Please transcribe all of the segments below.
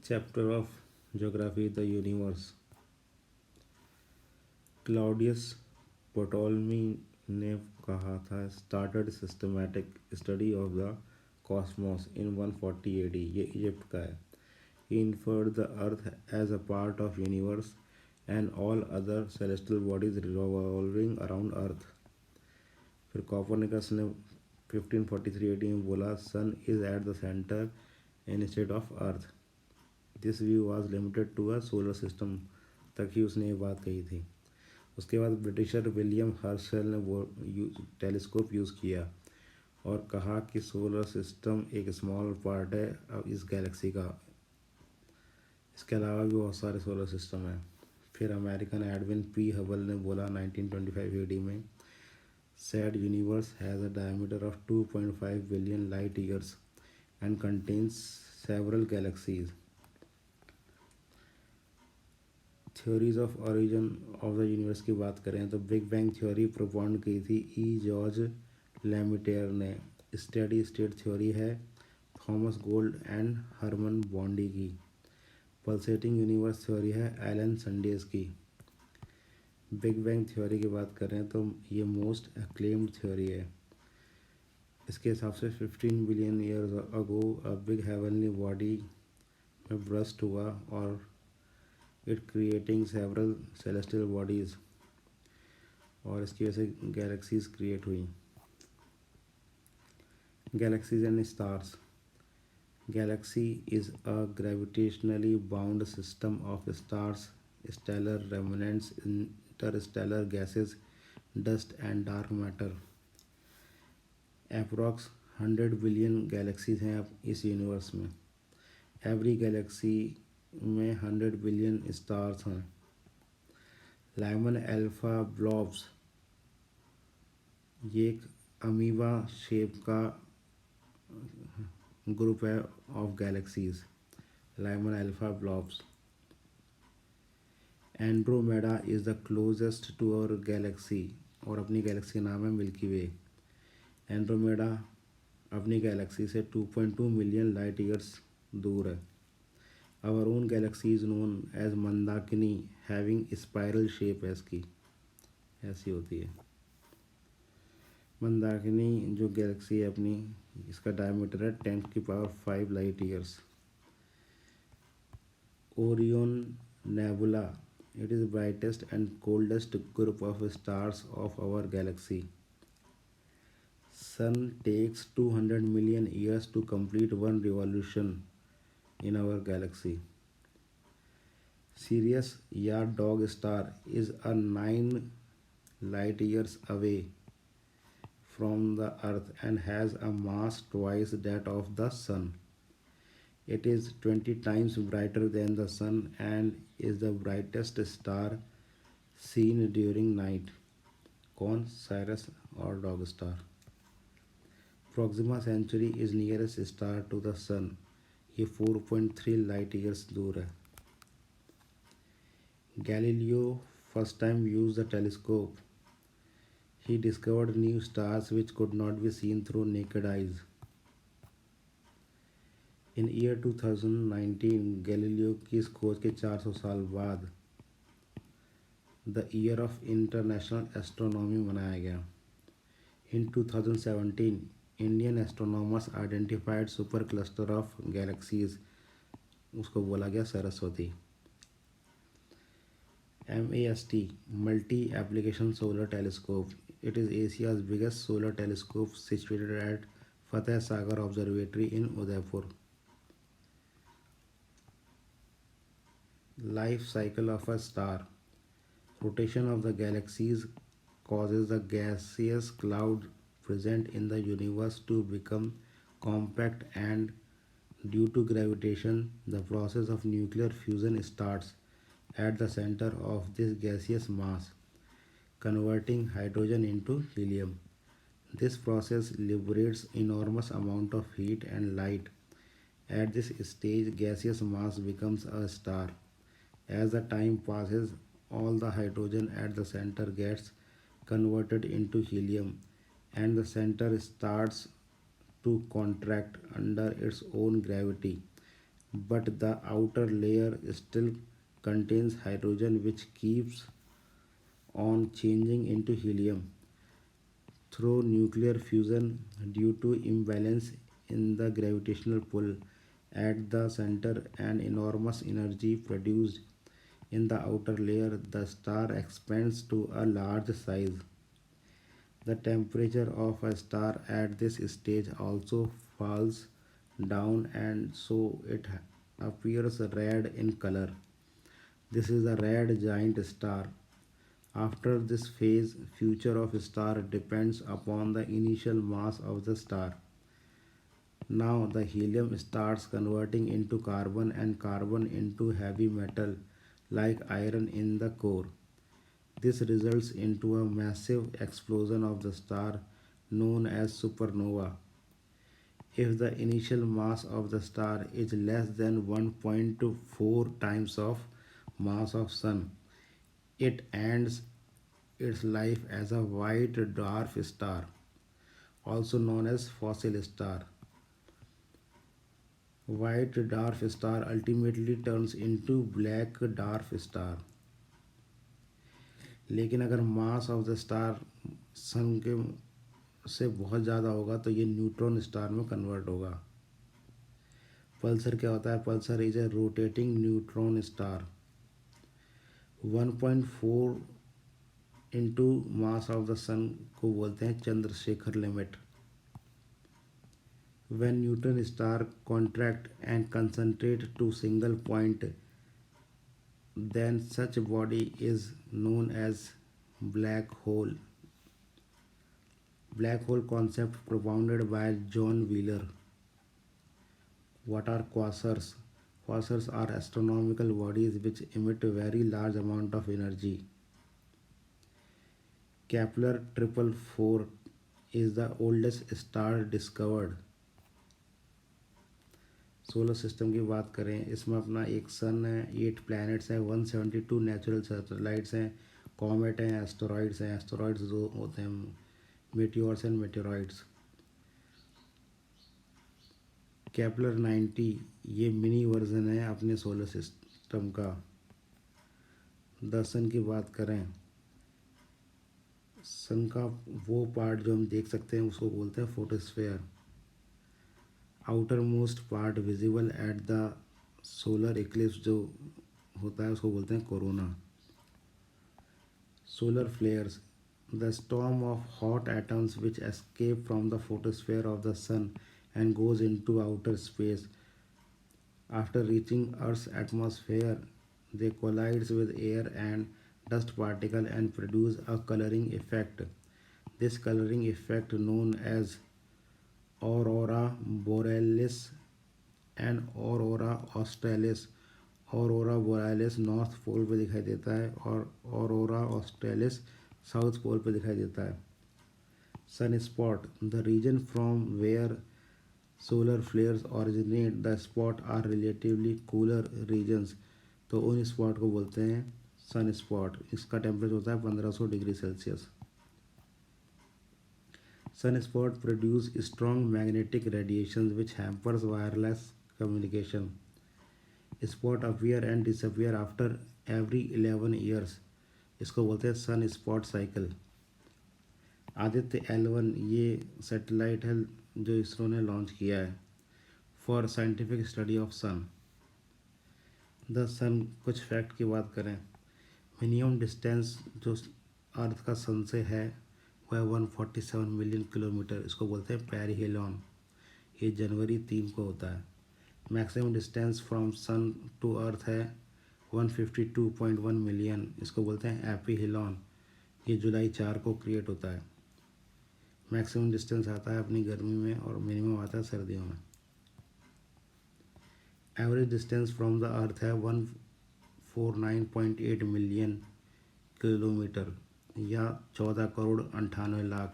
Chapter of geography the universe. Claudius Ptolemy ने कहा था started systematic study of the cosmos in 140 AD। ये Egypt का है। He inferred the earth as a part of universe and all other celestial bodies revolving around earth. फिर Copernicus ने 1543 AD में बोला sun is at the centre instead of earth. This view was limited to a solar system तक ही उसने ये बात कही थी। उसके बाद ब्रिटिशर विलियम हर्शल ने वो टेलीस्कोप यूज़ किया और कहा कि सोलर सिस्टम एक स्मॉल पार्ट है अब इस गैलेक्सी का। इसके अलावा भी बहुत सारे सोलर सिस्टम हैं। फिर अमेरिकन एडविन पी हबल ने बोला 1925 AD में said universe has a diameter of 2.5 billion light years and contains several galaxies. Theories of origin of the universe की बात करें तो बिग बैंग थ्योरी प्रोपाउंड की थी जॉर्ज लेमिटेयर ने। स्टेडी स्टेट थ्योरी है Thomas Gold and Hermann Bondi की। Pulsating universe theory है एलन संडेज की। बिग बैंग थ्योरी की बात करें तो ये मोस्ट एक्लेम्ड थ्योरी है। इसके हिसाब से 15 billion years ago a big heavenly body में ब्रस्ट हुआ और it creating several celestial bodies और इसकी वजह से गैलेक्सीज क्रिएट हुई। Galaxies and stars. Galaxy is a gravitationally bound system of stars, stellar remnants, interstellar gases, dust and dark matter. Approx 100 billion galaxies हैं अब इस यूनिवर्स में। एवरी गैलेक्सी में 100 बिलियन स्टार्स हैं। लाइमन अल्फा ब्लॉब्स ये एक amoeba shape का group है of galaxies. Lyman alpha blobs. Andromeda is the closest to our galaxy और अपनी गैलेक्सी का नाम है मिल्की वे। एंड्रोमेडा अपनी गैलेक्सी से 2.2 मिलियन लाइट ईयर्स दूर है। Our own galaxy is known as Mandakini having spiral shape है इसकी, ऐसी होती है। मंदाकिनी जो गैलेक्सी है अपनी, इसका डायमीटर है 10⁵ light years. Orion nebula it is brightest and coldest group of stars of our galaxy. Sun takes 200 million years to complete one revolution in our galaxy. Sirius या dog star is a 9 light years away from the earth and has a mass twice that of the sun. It is 20 times brighter than the sun and is the brightest star seen during night. कौन? Sirius और dog star. Proxima Centauri is nearest star to the sun. ये 4.3 light years दूर है। Galileo first time use the telescope. He discovered new stars which could not be seen through naked eyes. In year 2019 Galileo की इस खोज के 400 साल बाद the year of international astronomy मनाया गया। इन 2017 Indian astronomers identified super cluster of galaxies, उसको बोला गया Saraswati. MAST multi application solar telescope. It is Asia's biggest solar telescope situated at Fateh Sagar observatory in Udaipur. Life cycle of a star. Rotation of the galaxies causes the gaseous cloud present in the universe to become compact, and due to gravitation the process of nuclear fusion starts at the center of this gaseous mass, converting hydrogen into helium. This process liberates enormous amount of heat and light. At this stage gaseous mass becomes a star. As the time passes, all the hydrogen at the center gets converted into helium and the center starts to contract under its own gravity. but the outer layer still contains hydrogen, which keeps on changing into helium through nuclear fusion due to imbalance in the gravitational pull at the center and enormous energy produced in the outer layer. The star expands to a large size. The temperature of a star at this stage also falls down, and so it appears red in color. This is a red giant star. After this phase, future of a star depends upon the initial mass of the star. Now the helium starts converting into carbon and carbon into heavy metal like iron in the core. This results into a massive explosion of the star known as supernova. If the initial mass of the star is less than 1.4 times of mass of sun, it ends its life as a white dwarf star, also known as fossil star. White dwarf star ultimately turns into black dwarf star. लेकिन अगर mass of the star sun के से बहुत ज़्यादा होगा तो ये neutron star में कन्वर्ट होगा. पल्सर क्या होता है? Pulsar is a rotating neutron star. 1.4 into mass of the sun को बोलते हैं Chandrasekhar limit. When neutron star contract and concentrate to single point, then such body is known as black hole. Black hole concept propounded by John Wheeler. What are quasars? Quasars are astronomical bodies which emit a very large amount of energy. Kepler 444 is the oldest star discovered. Solar system की बात करें, इसमें अपना एक सन है, 8 planets हैं, 172 natural satellites हैं, comet हैं, एस्टेरॉइड्स हैं. एस्टेरॉइड्स जो होते हैं मेटियोर्स एंड मेटेरॉइड्स. केपलर 90 ये मिनी वर्जन है अपने सोलर सिस्टम का. द सन की बात करें, सन का वो पार्ट जो हम देख सकते हैं उसको बोलते हैं photosphere. Outer most part visible at the solar eclipse जो होता है उसको बोलते हैं corona. Solar flares, the storm of hot atoms which escape from the photosphere of the sun and goes into outer space. After reaching Earth's atmosphere, they collide with air and dust particle and produce a coloring effect. This coloring effect known as aurora borealis and aurora australis. Aurora borealis north pole पे दिखाई देता है और aurora australis south pole पे दिखाई देता है. Sun spot, the region from where solar flares originate. The spot are relatively cooler regions. तो उन स्पॉट को बोलते हैं सन स्पॉट. इसका टेम्परेचर होता है 1500 degree Celsius. Sun spot produce strong magnetic radiation which hampers wireless communication. Spot appear and disappear after every 11 years. इसको बोलते हैं सन स्पॉट साइकिल. आदित्य L1 ये सैटेलाइट है जो इसरो ने लॉन्च किया है for scientific study of sun. The sun, कुछ फैक्ट की बात करें, मिनिमम डिस्टेंस जो अर्थ का सन से है वह 147 मिलियन किलोमीटर. इसको बोलते हैं पेरिहेलियन. ये जनवरी 3 को होता है. Maximum distance from sun to earth है 152.1 मिलियन. इसको बोलते हैं एपीहेलियन. ये जुलाई 4 को क्रिएट होता है. मैक्सिमम डिस्टेंस आता है अपनी गर्मी में और मिनिमम आता है सर्दियों में. Average distance from the earth है 149.8 मिलियन किलोमीटर या 14 करोड़ 98 लाख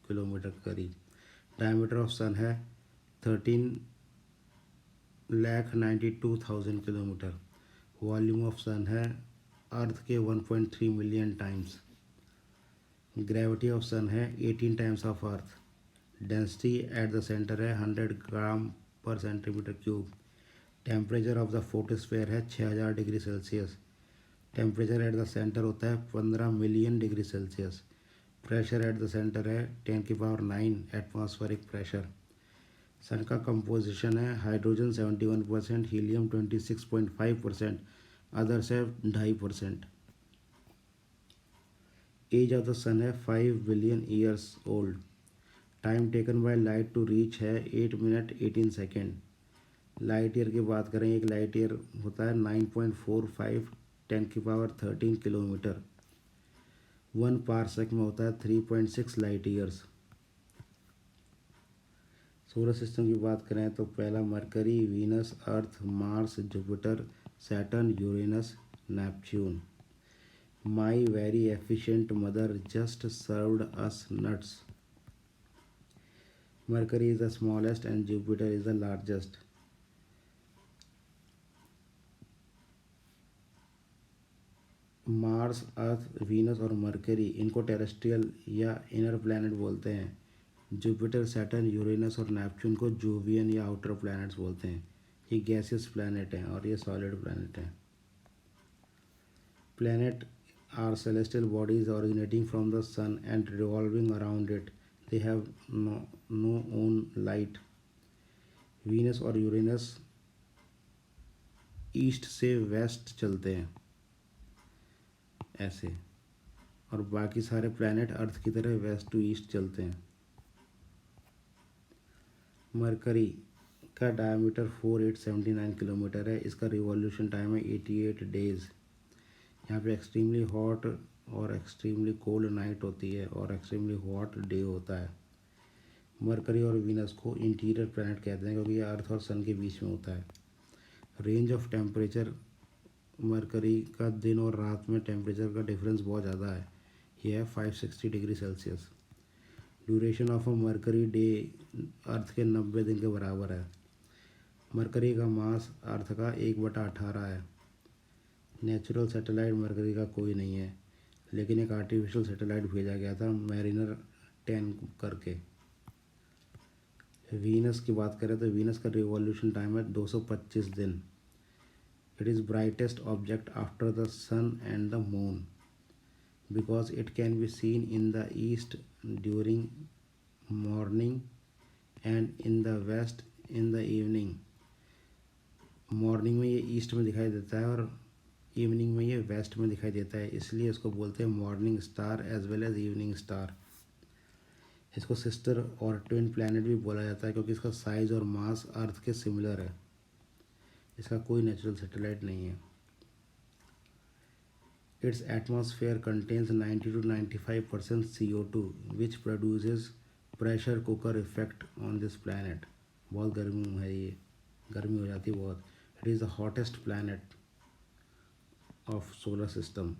किलोमीटर करीब. डायमीटर ऑफ सन है 13,92,000 किलोमीटर. वॉल्यूम ऑफ सन है अर्थ के 1.3 मिलियन टाइम्स. ग्रेविटी ऑफ सन है 18 times of earth. Density at the centre है 100 ग्राम पर centimetre cube. Temperature of the photosphere है 6000 degree Celsius. Temperature at the centre होता है 15 million degree Celsius. Pressure at the centre है 10⁹ atmospheric pressure. सन का composition है hydrogen 71%, helium 26.5%, others है 2.5%। As of the sun है 5 billion years old. Time taken by light to reach है 8 minute 18 second. Light year की बात करें, एक लाइट ईयर होता है 9.45 10⁻13 किलोमीटर। 1 पारसेक में होता है 3.6 लाइट ईयर्स। सोलर सिस्टम की बात करें तो पहला Mercury, Venus, Earth, Mars, Jupiter, Saturn, Uranus, Neptune. My very efficient mother just served us nuts. Mercury is the smallest and Jupiter is the largest. Mars, Earth, Venus और Mercury, इनको terrestrial या inner planet बोलते हैं। Jupiter, Saturn, Uranus और Neptune को Jovian या outer planets बोलते हैं। ये गैसियस प्लैनेट हैं और ये सॉलिड प्लैनेट हैं। Planet are celestial bodies originating from the sun and revolving around it. They have no own light. Venus और यूरेनस ईस्ट से वेस्ट चलते हैं ऐसे, और बाकी सारे प्लैनेट अर्थ की तरह वेस्ट टू ईस्ट चलते हैं। मरकरी का डायमीटर 4879 किलोमीटर है। इसका रिवॉल्यूशन टाइम है 88 डेज। यहाँ पे एक्सट्रीमली हॉट और एक्सट्रीमली कोल्ड नाइट होती है और एक्सट्रीमली हॉट डे होता है। मरकरी और वीनस को इंटीरियर प्लैनेट कहते हैं क्योंकि ये अर्थ और सन के बीच में होता है। रेंज ऑफ टेम्परेचर, मरकरी का दिन और रात में टेम्परेचर का डिफरेंस बहुत ज़्यादा है। यह है 560 degree Celsius. Duration of a Mercury day earth के 90 दिन के बराबर है। मरकरी का मास अर्थ का 1/18 है। नेचुरल सैटेलाइट मरकरी का कोई नहीं है, लेकिन एक आर्टिफिशियल सैटेलाइट भेजा गया था मैरिनर 10 करके। वीनस की बात करें तो वीनस का रिवॉल्यूशन टाइम है 225 दिन। It is brightest object after the sun and the moon because it can be seen in the east during morning and in the west in the evening. Morning में ये east में दिखाई देता है और evening में ये वेस्ट में दिखाई देता है, इसलिए इसको बोलते हैं morning star as well as evening star. इसको सिस्टर और ट्विन प्लैनेट भी बोला जाता है क्योंकि इसका साइज़ और मास अर्थ के सिमिलर है। इसका कोई नेचुरल सैटेलाइट नहीं है। It's atmosphere contains 90 to 95% CO2 which produces pressure cooker effect on this planet. बहुत गर्मी है, ये गर्मी हो जाती है बहुत। It is the hottest planet of solar system.